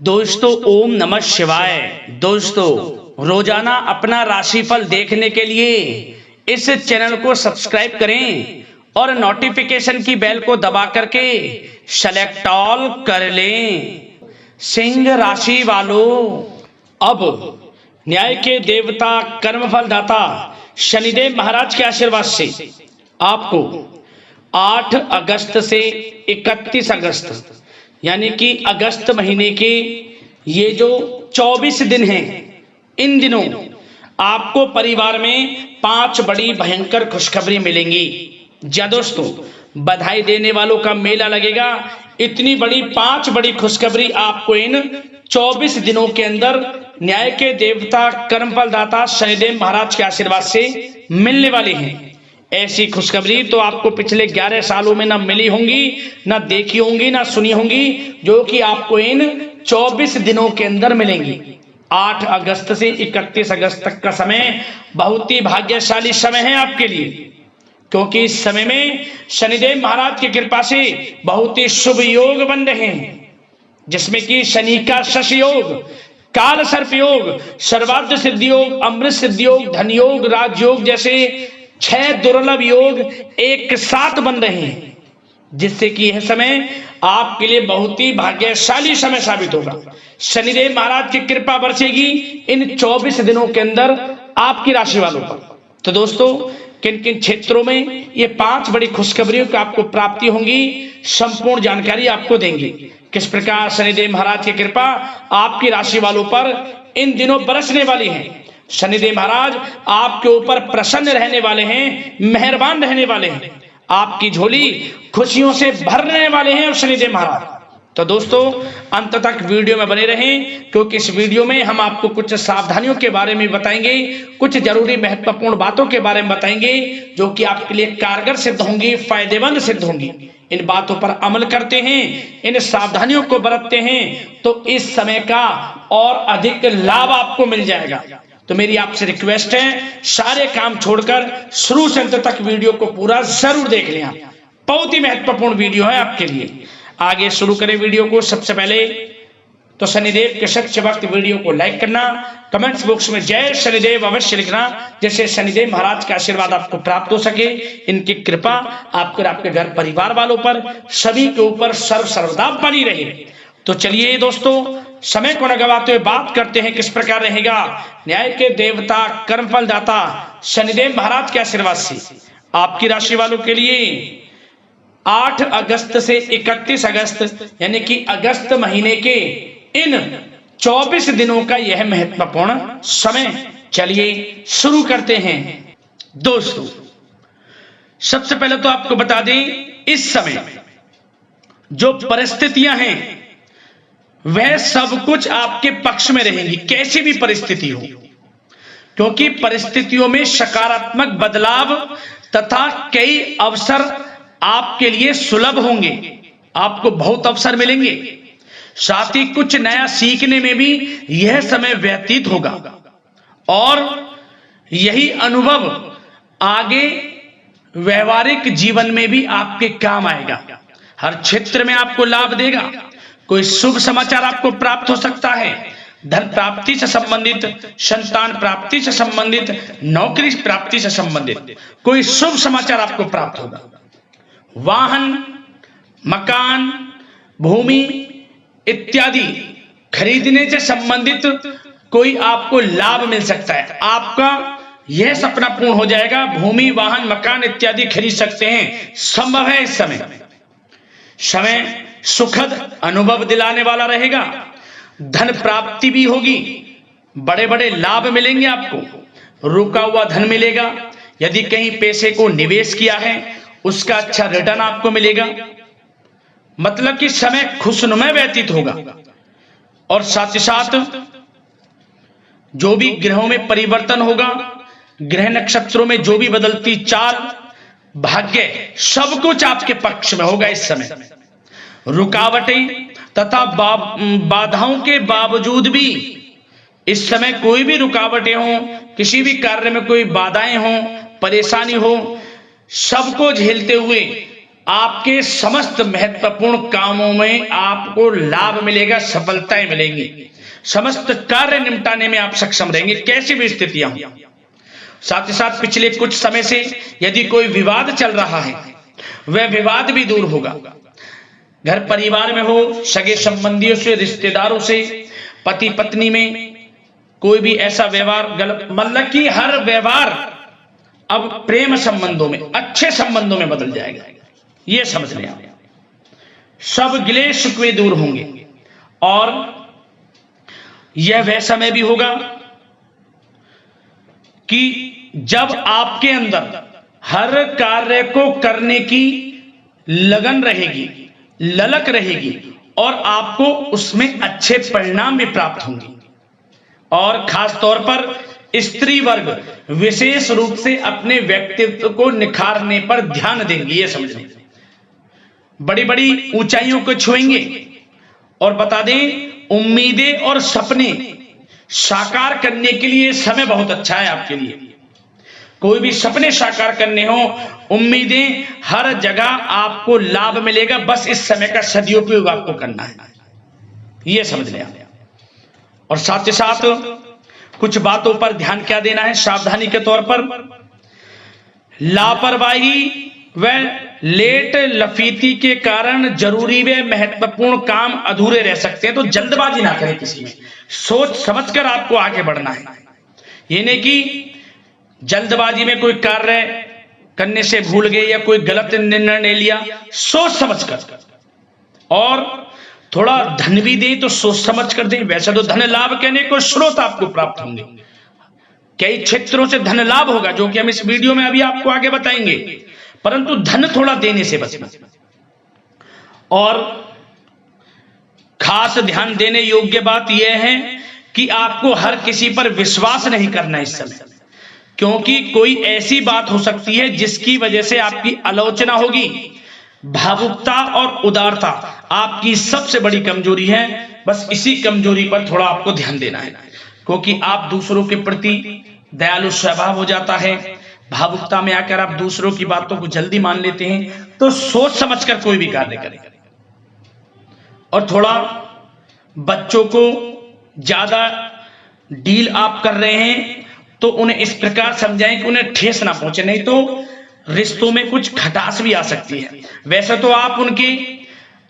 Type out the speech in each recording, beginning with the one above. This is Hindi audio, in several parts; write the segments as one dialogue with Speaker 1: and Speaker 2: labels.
Speaker 1: दोस्तों ओम नमः शिवाय। दोस्तों रोजाना अपना राशिफल देखने के लिए इस चैनल को सब्सक्राइब करें और नोटिफिकेशन की बेल को दबा करके सेलेक्ट ऑल कर लें। सिंह राशि वालों, अब न्याय के देवता कर्मफल दाता शनिदेव महाराज के आशीर्वाद से आपको 8 अगस्त से 31 अगस्त यानी कि अगस्त महीने के ये जो 24 दिन हैं, इन दिनों आपको परिवार में 5 बड़ी भयंकर खुशखबरी मिलेंगी। जा दोस्तों, बधाई देने वालों का मेला लगेगा। इतनी बड़ी 5 बड़ी खुशखबरी आपको इन 24 दिनों के अंदर न्याय के देवता कर्मफल दाता शनिदेव महाराज के आशीर्वाद से मिलने वाली हैं। ऐसी खुशखबरी तो आपको पिछले 11 सालों में ना मिली होंगी, ना देखी होंगी, ना सुनी होंगी, जो कि आपको इन 24 दिनों के अंदर मिलेंगी। 8 अगस्त से 31 अगस्त तक का समय बहुत ही भाग्यशाली समय है आपके लिए, क्योंकि इस समय में शनिदेव महाराज की कृपा से बहुत ही शुभ योग बन रहे हैं, जिसमें कि शनि का शश योग, काल सर्प योग, सर्वार्थ सिद्धि योग, अमृत सिद्धि योग, धन योग, राजयोग जैसे 6 दुर्लभ योग एक साथ बन रहे हैं, जिससे कि यह समय आपके लिए बहुत ही भाग्यशाली समय साबित होगा। शनिदेव महाराज की कृपा बरसेगी इन 24 दिनों के अंदर आपकी राशि वालों पर। तो दोस्तों, किन किन क्षेत्रों में ये 5 बड़ी खुशखबरियों की आपको प्राप्ति होंगी, संपूर्ण जानकारी आपको देंगे। किस प्रकार शनिदेव महाराज की कृपा आपकी राशि वालों पर इन दिनों बरसने वाली है। शनिदेव महाराज आपके ऊपर प्रसन्न रहने वाले हैं, मेहरबान रहने वाले हैं, आपकी झोली खुशियों से भरने वाले हैं शनिदेव महाराज। तो दोस्तों, अंत तक वीडियो में बने रहें, क्योंकि इस वीडियो में हम आपको कुछ सावधानियों के बारे में बताएंगे, कुछ जरूरी महत्वपूर्ण बातों के बारे में बताएंगे, जो कि आपके लिए कारगर सिद्ध होंगी, फायदेमंद सिद्ध होंगी। इन बातों पर अमल करते हैं, इन सावधानियों को बरतते हैं, तो इस समय का और अधिक लाभ आपको मिल जाएगा। तो मेरी आपसे रिक्वेस्ट है, सारे काम छोड़कर शुरू से अंत तक वीडियो को पूरा जरूर देख लें। बहुत ही महत्वपूर्ण वीडियो है आपके लिए। आगे शुरू करें वीडियो को। सबसे पहले तो शनिदेव के सच्चे भक्त वीडियो को लाइक करना, कमेंट्स बॉक्स में जय शनिदेव अवश्य लिखना, जैसे शनिदेव महाराज का आशीर्वाद आपको प्राप्त हो सके, इनकी कृपा आपको, आपके घर परिवार वालों पर, सभी के ऊपर सर्वदा बनी रहे। तो चलिए दोस्तों, समय को न गवाते हुए बात करते हैं किस प्रकार रहेगा न्याय के देवता कर्मफल दाता शनिदेव महाराज के आशीर्वाद से आपकी राशि वालों के लिए 8 अगस्त से 31 अगस्त यानी कि अगस्त महीने के इन 24 दिनों का यह महत्वपूर्ण समय। चलिए शुरू करते हैं। दोस्तों, सबसे पहले तो आपको बता दें, इस समय जो परिस्थितियां हैं वह सब कुछ आपके पक्ष में रहेंगी, कैसी भी परिस्थिति हो, क्योंकि परिस्थितियों में सकारात्मक बदलाव तथा कई अवसर आपके लिए सुलभ होंगे। आपको बहुत अवसर मिलेंगे, साथ ही कुछ नया सीखने में भी यह समय व्यतीत होगा, और यही अनुभव आगे व्यवहारिक जीवन में भी आपके काम आएगा। हर क्षेत्र में आपको लाभ देगा। कोई शुभ समाचार आपको प्राप्त हो सकता है, धन प्राप्ति से संबंधित, संतान प्राप्ति से संबंधित, नौकरी प्राप्ति से संबंधित कोई शुभ समाचार आपको प्राप्त होगा। वाहन, मकान, भूमि इत्यादि खरीदने से संबंधित कोई आपको लाभ मिल सकता है। आपका यह सपना पूर्ण हो जाएगा, भूमि, वाहन, मकान इत्यादि खरीद सकते हैं, संभव है। इस समय सुखद अनुभव दिलाने वाला रहेगा। धन प्राप्ति भी होगी, बड़े बड़े लाभ मिलेंगे आपको, रुका हुआ धन मिलेगा। यदि कहीं पैसे को निवेश किया है उसका अच्छा रिटर्न आपको मिलेगा। मतलब कि समय खुशनुमा व्यतीत होगा। और साथ ही साथ जो भी ग्रहों में परिवर्तन होगा, ग्रह नक्षत्रों में जो भी बदलती चाल, भाग्य, सब कुछ आपके पक्ष में होगा। इस समय रुकावटें तथा बाधाओं के बावजूद भी इस समय कोई भी रुकावटें हो, किसी भी कार्य में कोई बाधाएं हो, परेशानी हो, सबको झेलते हुए आपके समस्त महत्वपूर्ण कामों में आपको लाभ मिलेगा, सफलताएं मिलेंगी, समस्त कार्य निपटाने में आप सक्षम रहेंगे कैसी भी स्थितियां हो। साथ ही साथ पिछले कुछ समय से यदि कोई विवाद चल रहा है वह विवाद भी दूर होगा। घर परिवार में हो, सगे संबंधियों से, रिश्तेदारों से, पति पत्नी में कोई भी ऐसा व्यवहार गलत, मतलब कि हर व्यवहार अब प्रेम संबंधों में, अच्छे संबंधों में बदल जाएगा, यह समझ लें आप। सब गिले शिकवे दूर होंगे और यह वह समय भी होगा कि जब आपके अंदर हर कार्य को करने की लगन रहेगी, ललक रहेगी और आपको उसमें अच्छे परिणाम भी प्राप्त होंगे। और खास तौर पर स्त्री वर्ग विशेष रूप से अपने व्यक्तित्व को निखारने पर ध्यान देंगे, ये समझें। बड़ी बड़ी ऊंचाइयों को छुएंगे और बता दें, उम्मीदें और सपने साकार करने के लिए समय बहुत अच्छा है आपके लिए। कोई भी सपने साकार करने हो, उम्मीदें, हर जगह आपको लाभ मिलेगा, बस इस समय का सदुपयोग आपको करना है, यह समझ लें। और साथ ही साथ कुछ बातों पर ध्यान क्या देना है सावधानी के तौर पर, लापरवाही व लेट लफीती के कारण जरूरी व महत्वपूर्ण काम अधूरे रह सकते हैं। तो जल्दबाजी ना करें किसी में, सोच समझकर आपको आगे बढ़ना है। ये नहीं कि जल्दबाजी में कोई कार्य करने से भूल गए या कोई गलत निर्णय ले लिया, सोच समझकर। और थोड़ा धन भी दें तो सोच समझ कर दें। वैसे तो धन लाभ कहने को स्रोत आपको प्राप्त होंगे, कई क्षेत्रों से धन लाभ होगा जो कि हम इस वीडियो में अभी आपको आगे बताएंगे, परंतु धन थोड़ा देने से बचना। और खास ध्यान देने योग्य बात यह है कि आपको हर किसी पर विश्वास नहीं करना इस समय, क्योंकि कोई ऐसी बात हो सकती है जिसकी वजह से आपकी आलोचना होगी। भावुकता और उदारता आपकी सबसे बड़ी कमजोरी है, बस इसी कमजोरी पर थोड़ा आपको ध्यान देना है, क्योंकि आप दूसरों के प्रति दयालु स्वभाव हो जाता है। भावुकता में आकर आप दूसरों की बातों को जल्दी मान लेते हैं, तो सोच समझकर कोई भी कार्य करें। और थोड़ा बच्चों को ज्यादा डील आप कर रहे हैं तो उन्हें इस प्रकार समझाएं कि उन्हें ठेस ना पहुंचे, नहीं तो रिश्तों में कुछ खटास भी आ सकती है। वैसे तो आप उनके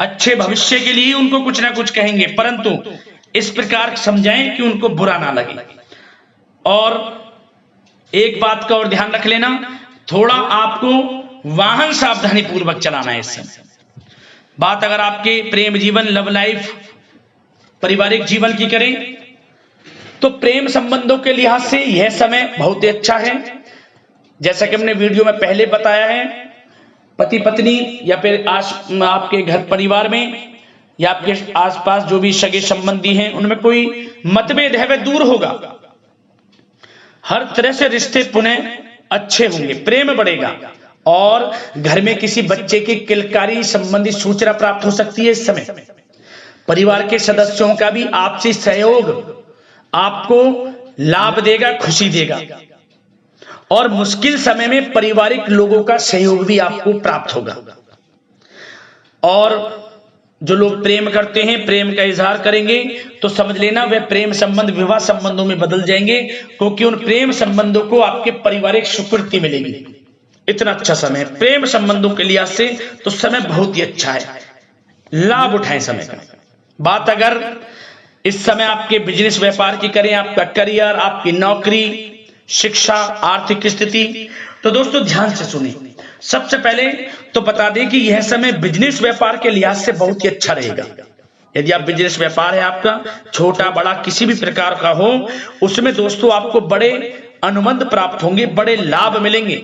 Speaker 1: अच्छे भविष्य के लिए उनको कुछ ना कुछ कहेंगे, परंतु इस प्रकार समझाएं कि उनको बुरा ना लगे। और एक बात का और ध्यान रख लेना, थोड़ा आपको वाहन सावधानी पूर्वक चलाना है इस समय। बात अगर आपके प्रेम जीवन, लव लाइफ, पारिवारिक जीवन की करें तो प्रेम संबंधों के लिहाज से यह समय बहुत ही अच्छा है। जैसा कि हमने वीडियो में पहले बताया है, पति पत्नी या फिर आपके घर परिवार में या आपके आसपास जो भी सगे संबंधी हैं उनमें कोई मतभेद है वह दूर होगा। हर तरह से रिश्ते पुनः अच्छे होंगे, प्रेम बढ़ेगा और घर में किसी बच्चे की किलकारी संबंधी सूचना प्राप्त हो सकती है। इस समय परिवार के सदस्यों का भी आपसी सहयोग आपको लाभ देगा, खुशी देगा। और मुश्किल समय में पारिवारिक लोगों का सहयोग भी आपको प्राप्त होगा। और जो लोग प्रेम करते हैं, प्रेम का इजहार करेंगे तो समझ लेना वह प्रेम संबंध विवाह संबंधों में बदल जाएंगे, क्योंकि उन प्रेम संबंधों को आपके पारिवारिक स्वीकृति मिलेगी। इतना अच्छा समय प्रेम संबंधों के लिहाज से तो समय बहुत ही अच्छा है, लाभ उठाएं समय का। बात अगर इस समय आपके बिजनेस व्यापार की करें, आपका करियर, आपकी नौकरी, शिक्षा, आर्थिक स्थिति, तो दोस्तों ध्यान से सुने। सबसे पहले तो बता दें कि यह समय बिजनेस व्यापार के लिहाज से बहुत ही अच्छा रहेगा। यदि आप बिजनेस व्यापार है आपका, छोटा बड़ा किसी भी प्रकार का हो, उसमें दोस्तों आपको बड़े अनुबंध प्राप्त होंगे, बड़े लाभ मिलेंगे,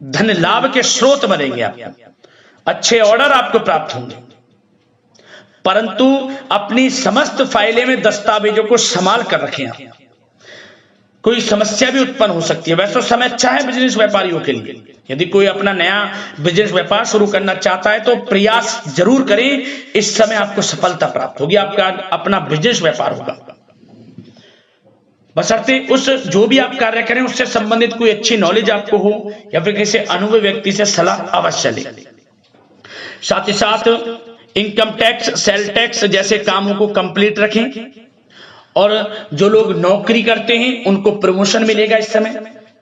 Speaker 1: धन लाभ के स्रोत बनेंगे आपको, अच्छे ऑर्डर आपको प्राप्त होंगे। परंतु अपनी समस्त फाइलें में दस्तावेजों को संभाल कर रखें आप, कोई समस्या भी उत्पन्न हो सकती है। वैसे तो समय अच्छा है बिजनेस व्यापारियों के लिए। यदि कोई अपना नया बिजनेस व्यापार शुरू करना चाहता है तो प्रयास जरूर करें, इस समय आपको सफलता प्राप्त होगी, आपका अपना बिजनेस व्यापार होगा। बशर्ते उस जो भी आप कार्य करें उससे संबंधित कोई अच्छी नॉलेज आपको हो या फिर किसी अनुभवी व्यक्ति से सलाह अवश्य लें। साथ ही साथ इनकम टैक्स, सेल टैक्स जैसे कामों को कंप्लीट रखें। और जो लोग नौकरी करते हैं उनको प्रमोशन मिलेगा, इस समय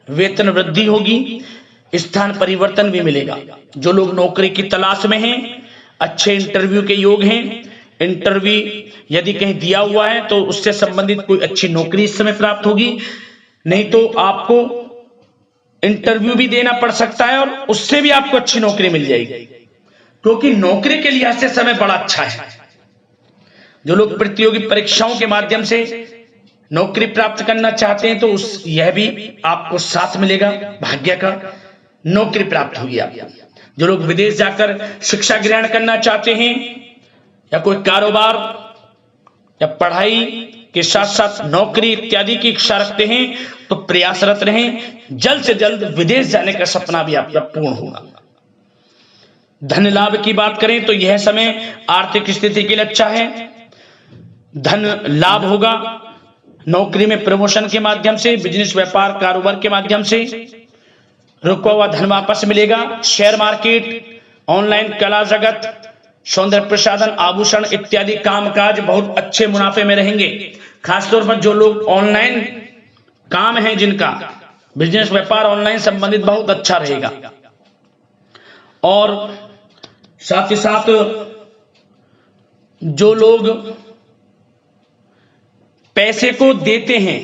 Speaker 1: वेतन वृद्धि होगी, स्थान परिवर्तन भी मिलेगा। जो लोग नौकरी की तलाश में हैं, अच्छे इंटरव्यू के योग हैं, इंटरव्यू यदि कहीं दिया हुआ है तो उससे संबंधित कोई अच्छी नौकरी इस समय प्राप्त होगी। नहीं तो आपको इंटरव्यू भी देना पड़ सकता है और उससे भी आपको अच्छी नौकरी मिल जाएगी, क्योंकि नौकरी के लिहाज से समय बड़ा अच्छा है। जो लोग प्रतियोगी परीक्षाओं के माध्यम से नौकरी प्राप्त करना चाहते हैं तो यह भी आपको साथ मिलेगा, भाग्य का नौकरी प्राप्त होगी आपको। जो लोग विदेश जाकर शिक्षा ग्रहण करना चाहते हैं या कोई कारोबार या पढ़ाई के साथ साथ नौकरी इत्यादि की इच्छा रखते हैं तो प्रयासरत रहें, जल्द से जल्द विदेश जाने का सपना भी आपका पूर्ण होगा। धन लाभ की बात करें तो यह समय आर्थिक स्थिति के लिए अच्छा है, धन लाभ होगा। नौकरी में प्रमोशन के माध्यम से, बिजनेस व्यापार कारोबार के माध्यम से रुका हुआ धन वापस मिलेगा। शेयर मार्केट, ऑनलाइन कला जगत, सौंदर्य प्रसाधन, आभूषण इत्यादि कामकाज बहुत अच्छे मुनाफे में रहेंगे। खासतौर पर जो लोग ऑनलाइन काम है, जिनका बिजनेस व्यापार ऑनलाइन संबंधित, बहुत अच्छा रहेगा। और साथ ही साथ जो लोग पैसे को देते हैं,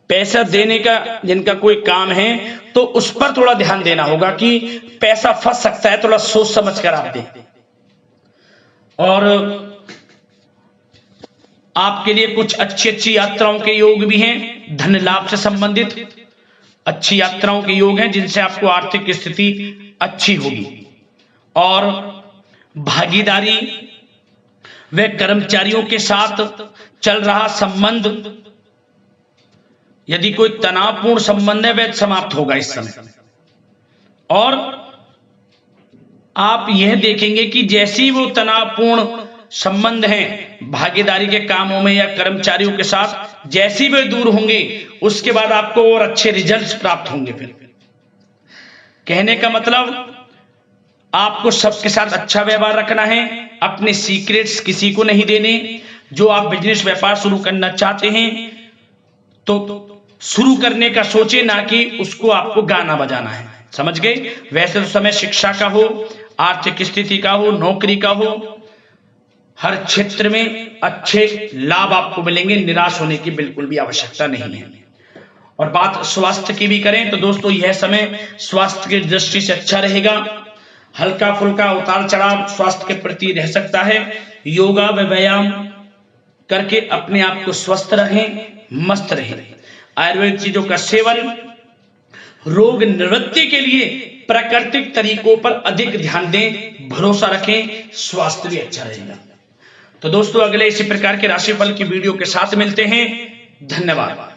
Speaker 1: पैसा देने का जिनका कोई काम है तो उस पर थोड़ा ध्यान देना होगा कि पैसा फंस सकता है, थोड़ा सोच समझ कर आप दें। और आपके लिए कुछ अच्छी अच्छी यात्राओं के योग भी हैं, धन लाभ से संबंधित अच्छी यात्राओं के योग हैं जिनसे आपको आर्थिक स्थिति अच्छी होगी। और भागीदारी व कर्मचारियों के साथ चल रहा संबंध, यदि कोई तनावपूर्ण संबंध है वह समाप्त होगा इस समय। और आप यह देखेंगे कि जैसी वो तनावपूर्ण संबंध हैं भागीदारी के कामों में या कर्मचारियों के साथ, जैसी वे दूर होंगे उसके बाद आपको और अच्छे रिजल्ट्स प्राप्त होंगे। फिर कहने का मतलब आपको सबके साथ अच्छा व्यवहार रखना है, अपने सीक्रेट्स किसी को नहीं देने। जो आप बिजनेस व्यापार शुरू करना चाहते हैं तो शुरू करने का सोचे, ना कि उसको आपको गाना बजाना है, समझ गए। वैसे तो समय शिक्षा का हो, आर्थिक स्थिति का हो, नौकरी का हो, हर क्षेत्र में अच्छे लाभ आपको मिलेंगे, निराश होने की बिल्कुल भी आवश्यकता नहीं है। और बात स्वास्थ्य की भी करें तो दोस्तों यह समय स्वास्थ्य की दृष्टि से अच्छा रहेगा। हल्का फुल्का उतार चढ़ाव स्वास्थ्य के प्रति रह सकता है। योगा व व्यायाम करके अपने आप को स्वस्थ रहें, मस्त रहें। आयुर्वेद चीजों का सेवन, रोग निवृत्ति के लिए प्राकृतिक तरीकों पर अधिक ध्यान दें, भरोसा रखें, स्वास्थ्य भी अच्छा रहेगा। तो दोस्तों अगले इसी प्रकार के राशिफल की वीडियो के साथ मिलते हैं। धन्यवाद।